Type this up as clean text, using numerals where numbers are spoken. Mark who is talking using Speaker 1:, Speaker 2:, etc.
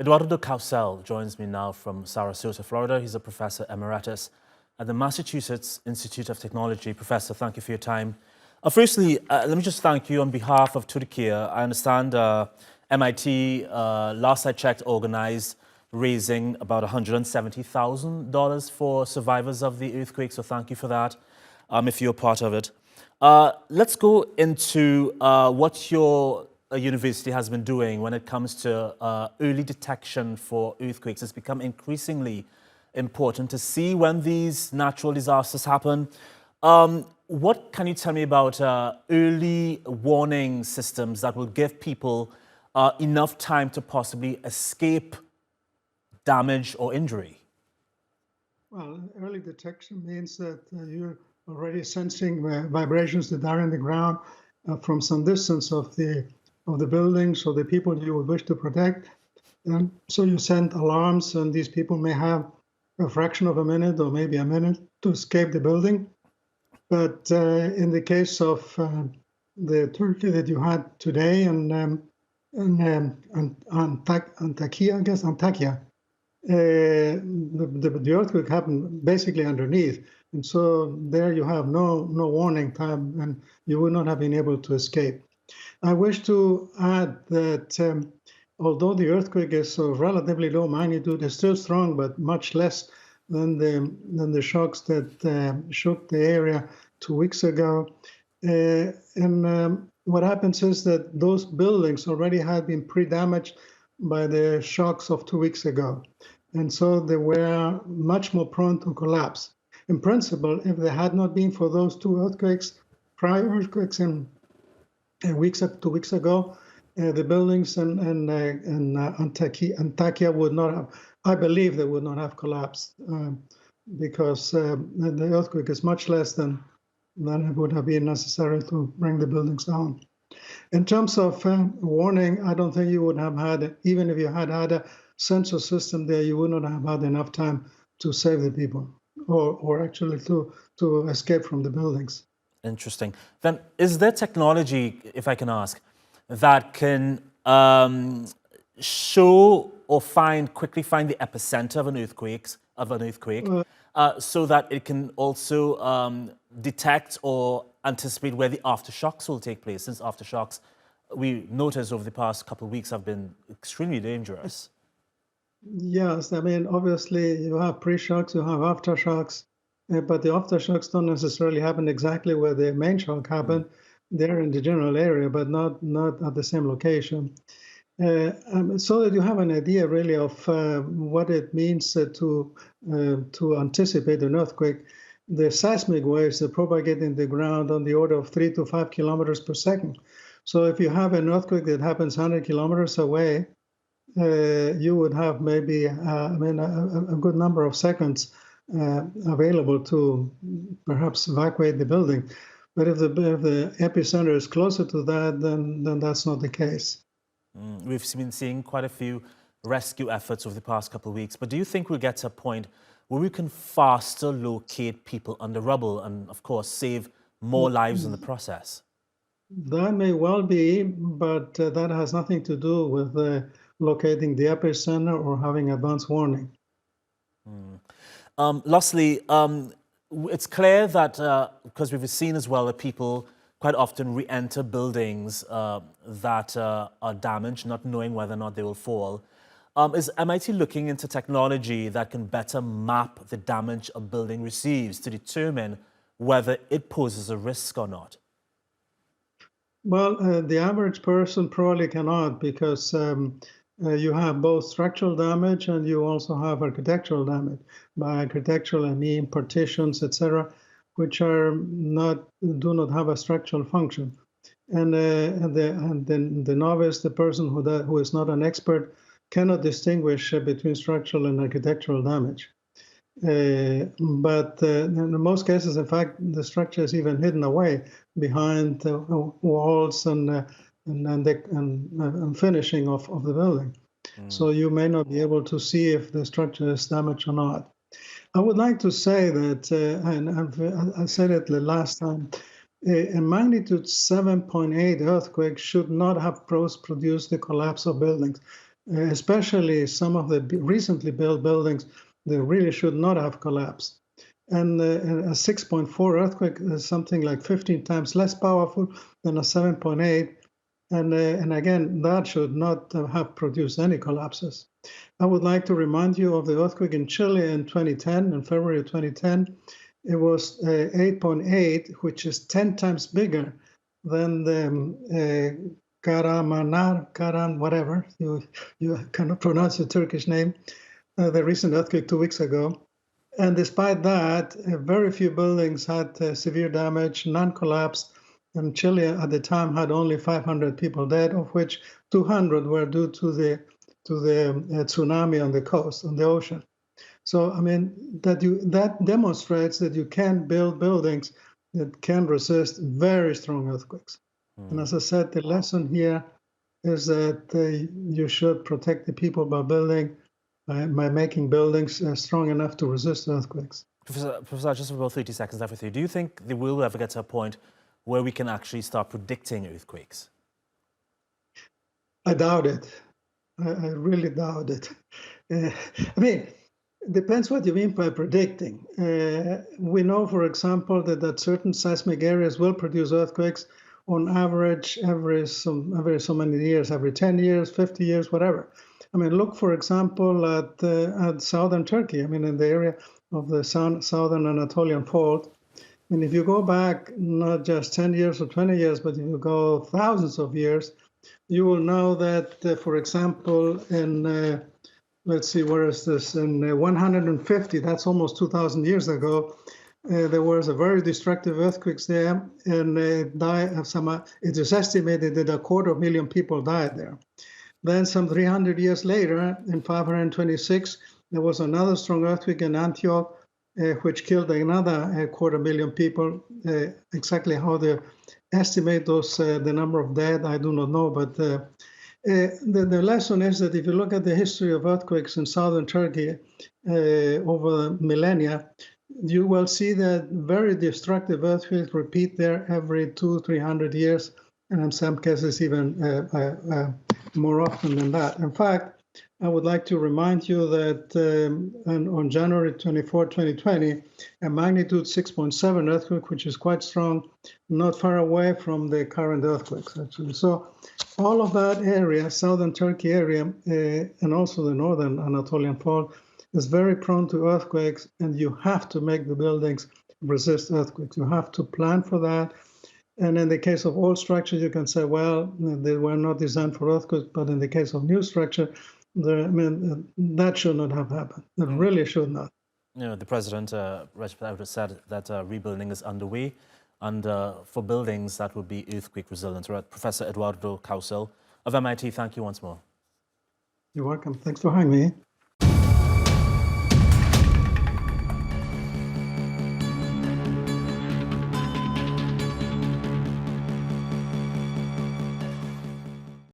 Speaker 1: Eduardo Kausel joins me now from Sarasota, Florida. He's a professor emeritus at the Massachusetts Institute of Technology. Professor, thank you for your time. Firstly, let me just thank you on behalf of Türkiye. I understand MIT, last I checked, organized raising about $170,000 for survivors of the earthquake, so thank you for that, if you're part of it. Let's go into what your university has been doing when it comes to early detection for earthquakes. It's become increasingly important to see when these natural disasters happen. What can you tell me about early warning systems that will give people enough time to possibly escape damage or injury?
Speaker 2: Well, early detection means that you're already sensing vibrations that are in the ground from some distance of the buildings or the people you would wish to protect. And so you send alarms, and these people may have a fraction of a minute or maybe a minute to escape the building. But in the case of the Turkey that you had today and Antakya, I guess, Antakya, the earthquake happened basically underneath. And so there you have no warning time, and you would not have been able to escape. I wish to add that although the earthquake is of relatively low magnitude, it's still strong, but much less than the shocks that shook the area 2 weeks ago. What happens is that those buildings already had been pre-damaged by the shocks of 2 weeks ago. And so they were much more prone to collapse. In principle, if they had not been for those two earthquakes, prior earthquakes in 2 weeks ago, the buildings in Antakya would not have, I believe they would not have collapsed because the earthquake is much less than it would have been necessary to bring the buildings down. In terms of warning, I don't think you would have had, even if you had had a sensor system there, you would not have had enough time to save the people or actually to escape from the buildings.
Speaker 1: Interesting. Then is there technology, if I can ask, that can show or quickly find the epicenter of an earthquake, so that it can also detect or anticipate where the aftershocks will take place? Since aftershocks, we noticed over the past couple of weeks, have been extremely dangerous.
Speaker 2: Yes, I mean, obviously you have pre-shocks, you have aftershocks, but the aftershocks don't necessarily happen exactly where the main shock happened. They're in the general area, but not at the same location. So that you have an idea really of what it means to anticipate an earthquake. The seismic waves that propagate in the ground on the order of 3 to 5 kilometers per second. So if you have an earthquake that happens 100 kilometers away, you would have maybe a good number of seconds available to perhaps evacuate the building. But if the epicenter is closer to that, then that's not the case.
Speaker 1: We've been seeing quite a few rescue efforts over the past couple of weeks, but do you think we'll get to a point where we can faster locate people under rubble and, of course, save more lives in the process?
Speaker 2: That may well be, but that has nothing to do with locating the epicenter or having advance warning.
Speaker 1: Lastly, it's clear that, because we've seen as well that people quite often re-enter buildings that are damaged, not knowing whether or not they will fall. Is MIT looking into technology that can better map the damage a building receives to determine whether it poses a risk or not?
Speaker 2: Well, the average person probably cannot, because you have both structural damage and you also have architectural damage. By architectural, I mean partitions, etc., which do not have a structural function. And the novice, the person who is not an expert, cannot distinguish between structural and architectural damage. But in most cases, in fact, the structure is even hidden away behind walls and finishing of the building. So you may not be able to see if the structure is damaged or not. I would like to say that, and I said it the last time, a magnitude 7.8 earthquake should not have produced the collapse of buildings. especially some of the recently built buildings that really should not have collapsed. And a 6.4 earthquake is something like 15 times less powerful than a 7.8. And again, that should not have produced any collapses. I would like to remind you of the earthquake in Chile in 2010, in February of 2010. It was 8.8, which is 10 times bigger than the Karan, whatever, you cannot pronounce the Turkish name, the recent earthquake 2 weeks ago. And despite that, very few buildings had severe damage, none collapsed. And Chile at the time had only 500 people dead, of which 200 were due to the tsunami on the coast, on the ocean. So, I mean, that demonstrates that you can build buildings that can resist very strong earthquakes. And as I said, the lesson here is that you should protect the people by making buildings strong enough to resist earthquakes.
Speaker 1: Professor, just about 30 seconds left with you. Do you think they will ever get to a point where we can actually start predicting earthquakes?
Speaker 2: I doubt it. I really doubt it. I mean, it depends what you mean by predicting. We know, for example, that certain seismic areas will produce earthquakes on average every so many years, every 10 years, 50 years, whatever. I mean, look, for example, at southern Turkey. I mean, in the area of the southern Anatolian fault. And if you go back not just 10 years or 20 years, but if you go thousands of years, you will know that, for example, in, let's see, where is this? In 150, that's almost 2,000 years ago, there was a very destructive earthquake there, and it is estimated that 250,000 people died there. Then some 300 years later, in 526, there was another strong earthquake in Antioch, which killed another 250,000 people. Exactly how they estimate the number of dead, I do not know. But the lesson is that if you look at the history of earthquakes in southern Turkey over millennia, you will see that very destructive earthquakes repeat there every 200-300 years, and in some cases even more often than that. In fact, I would like to remind you that on January 24, 2020, a magnitude 6.7 earthquake, which is quite strong, not far away from the current earthquakes, actually. So all of that area, southern Turkey area, and also the northern Anatolian fault, is very prone to earthquakes, and you have to make the buildings resist earthquakes. You have to plan for that. And in the case of old structures, you can say, well, they were not designed for earthquakes, but in the case of new structure, that should not have happened. It really should not.
Speaker 1: You know, the president, Recep Tayyip, said that rebuilding is underway, and for buildings that would be earthquake resilient. Professor Eduardo Kausel of MIT, thank you once more.
Speaker 2: You're welcome. Thanks for having me.